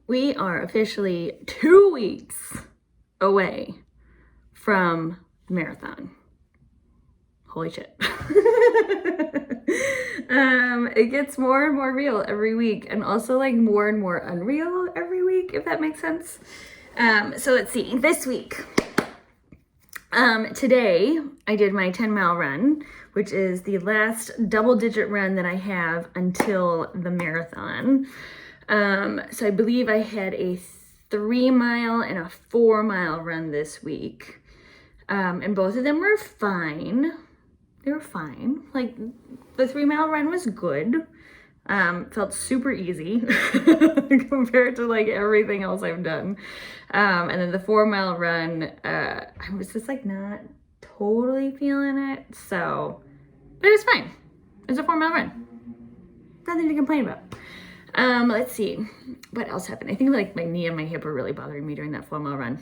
we are officially 2 weeks away from the marathon. Holy shit. It gets more and more real every week, and also like more and more unreal every week, if that makes sense. So let's see, this week. Today I did my 10-mile run, which is the last double-digit run that I have until the marathon. So I believe I had a 3-mile and a 4-mile run this week. And both of them were fine. They were fine. Like, the 3-mile run was good. Felt super easy compared to like everything else I've done. And then the 4-mile run, I was just like not totally feeling it. So, but it was fine. It was a 4-mile run. Nothing to complain about. Let's see. What else happened? I think like my knee and my hip were really bothering me during that 4-mile run.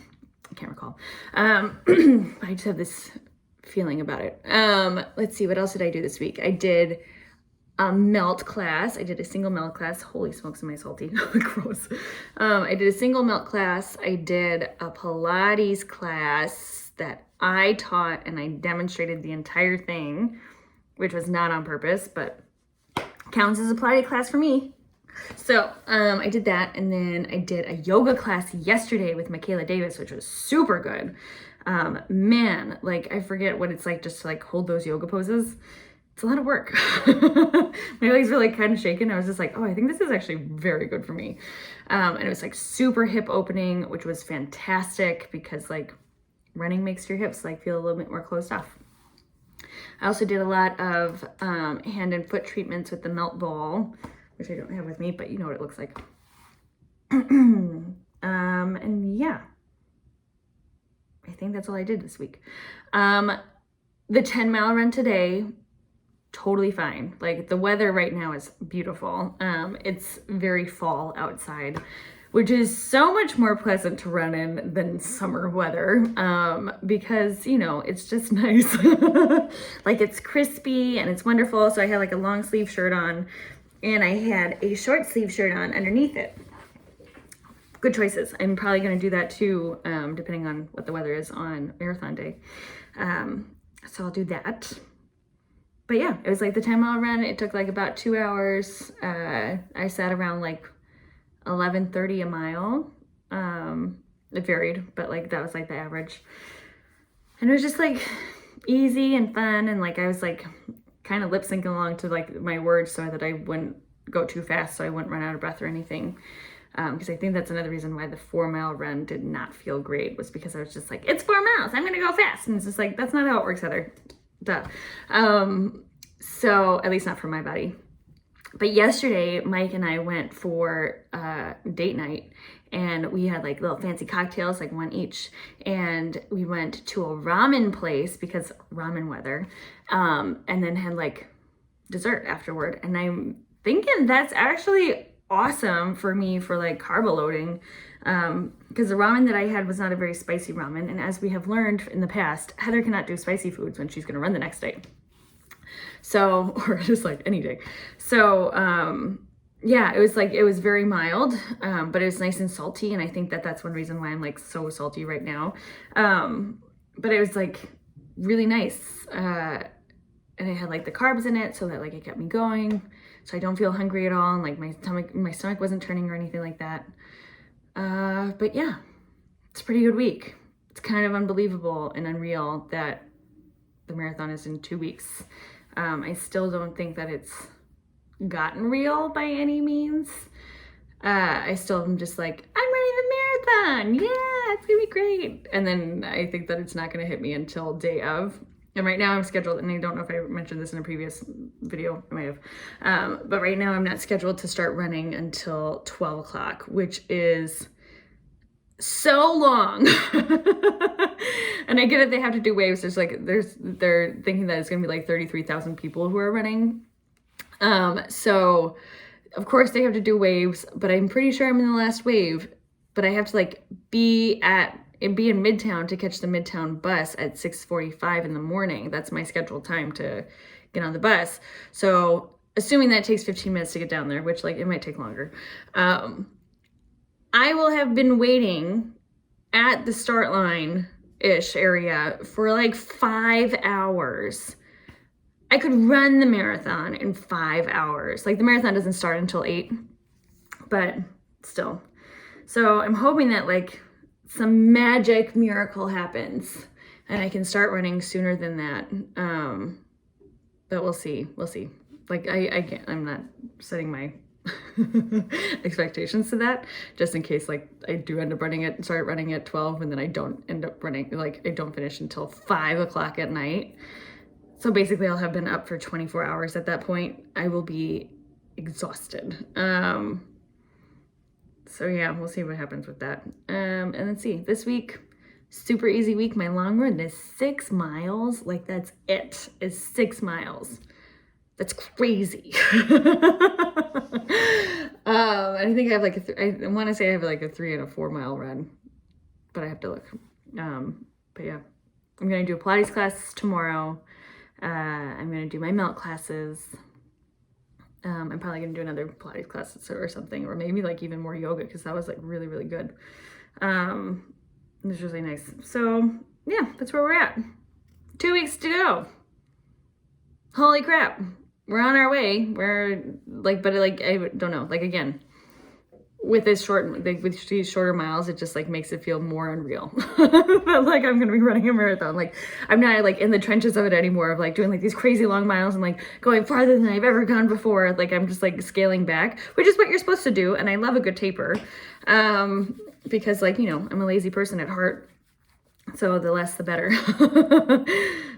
I can't recall. I just have this feeling about it. Let's see. What else did I do this week? I did a melt class. I did a single melt class. Holy smokes, am I salty? Gross. I did a single melt class. I did a Pilates class that I taught, and I demonstrated the entire thing, which was not on purpose, but counts as a Pilates class for me. So I did that, and then I did a yoga class yesterday with Michaela Davis, which was super good. Man, like I forget what it's like just to like hold those yoga poses. It's a lot of work. My legs were like kind of shaking. I was just like, oh, I think this is actually very good for me. And it was like super hip opening, which was fantastic because like running makes your hips like feel a little bit more closed off. I also did a lot of hand and foot treatments with the melt ball, which I don't have with me, but you know what it looks like. And yeah, I think that's all I did this week. The 10-mile run today, totally fine. Like the weather right now is beautiful. It's very fall outside, which is so much more pleasant to run in than summer weather, because, you know, it's just nice. Like it's crispy and it's wonderful. So I had like a long sleeve shirt on, and I had a short sleeve shirt on underneath it. Good choices. I'm probably going to do that too, depending on what the weather is on marathon day. So I'll do that. But yeah, it was like the 10-mile run. It took like about 2 hours. I sat around like 11:30 a mile. It varied, but like that was like the average. And it was just like easy and fun, and like I was like kind of lip syncing along to like my words so that I wouldn't go too fast, so I wouldn't run out of breath or anything. Because I think that's another reason why the 4-mile run did not feel great, was because I was just like, it's 4 miles, I'm gonna go fast. And it's just like, that's not how it works, Heather. Duh. So at least not for my body. But yesterday, Mike and I went for date night, and we had like little fancy cocktails, like one each. And we went to a ramen place because ramen weather, and then had like dessert afterward. And I'm thinking that's actually awesome for me for like carb loading, because the ramen that I had was not a very spicy ramen. And as we have learned in the past, Heather cannot do spicy foods when she's going to run the next day. So, or just like any day. So, yeah, it was very mild, but it was nice and salty. And I think that that's one reason why I'm like so salty right now. But it was like really nice. And it had like the carbs in it, so that like it kept me going. So I don't feel hungry at all. And like my stomach wasn't turning or anything like that. But yeah, it's a pretty good week. It's kind of unbelievable and unreal that the marathon is in 2 weeks. I still don't think that it's gotten real by any means. I still am just like, I'm running the marathon. Yeah, it's gonna be great. And then I think that it's not gonna hit me until day of. And right now I'm scheduled, and I don't know if I mentioned this in a previous video, I might have. But right now I'm not scheduled to start running until 12 o'clock, which is so long. And I get it, they have to do waves. They're thinking that it's gonna be like 33,000 people who are running. So of course they have to do waves, but I'm pretty sure I'm in the last wave, but I have to like be in Midtown to catch the Midtown bus at 6:45 in the morning. That's my scheduled time to get on the bus. So assuming that it takes 15 minutes to get down there, which like it might take longer. I will have been waiting at the start line-ish area for like 5 hours. I could run the marathon in 5 hours. Like the marathon doesn't start until 8, but still. So I'm hoping that like some magic miracle happens and I can start running sooner than that. But we'll see. Like I'm not setting my expectations to that, just in case like I do end up start running at 12 and then I don't end up running, like I don't finish until 5 o'clock at night. So basically I'll have been up for 24 hours at that point. I will be exhausted. So yeah, we'll see what happens with that. And then see, this week, super easy week. My long run is 6 miles. Like that's it, is 6 miles. That's crazy. I think I have like I want to say I have like a 3 and a 4 mile run, but I have to look. But yeah, I'm going to do a Pilates class tomorrow. I'm going to do my melt classes. I'm probably going to do another Pilates class or something, or maybe like even more yoga, because that was like really, really good. It was really nice. So yeah, that's where we're at. 2 weeks to go. Holy crap. We're on our way. We're like, but like, I don't know, like again, with this with these shorter miles, it just like makes it feel more unreal. Like I'm gonna be running a marathon. Like I'm not like in the trenches of it anymore, of like doing like these crazy long miles and like going farther than I've ever gone before. Like I'm just like scaling back, which is what you're supposed to do. And I love a good taper, because like, you know, I'm a lazy person at heart. So the less the better.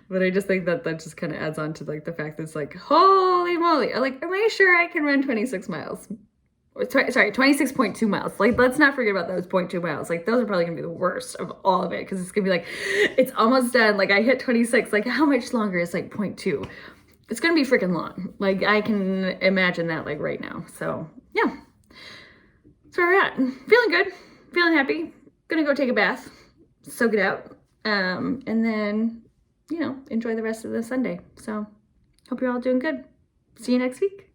But I just think that just kind of adds on to like the fact that it's like, holy moly, like, am I sure I can run 26 miles? Sorry, 26.2 miles. Like, let's not forget about those 0.2 miles. Like, those are probably gonna be the worst of all of it, because it's gonna be like, it's almost done. Like, I hit 26. Like, how much longer is like 0.2? It's gonna be freaking long. Like, I can imagine that like right now. So yeah, that's where we're at. Feeling good, feeling happy. Gonna go take a bath, soak it out, and then, you know, enjoy the rest of the Sunday. So hope you're all doing good. See you next week.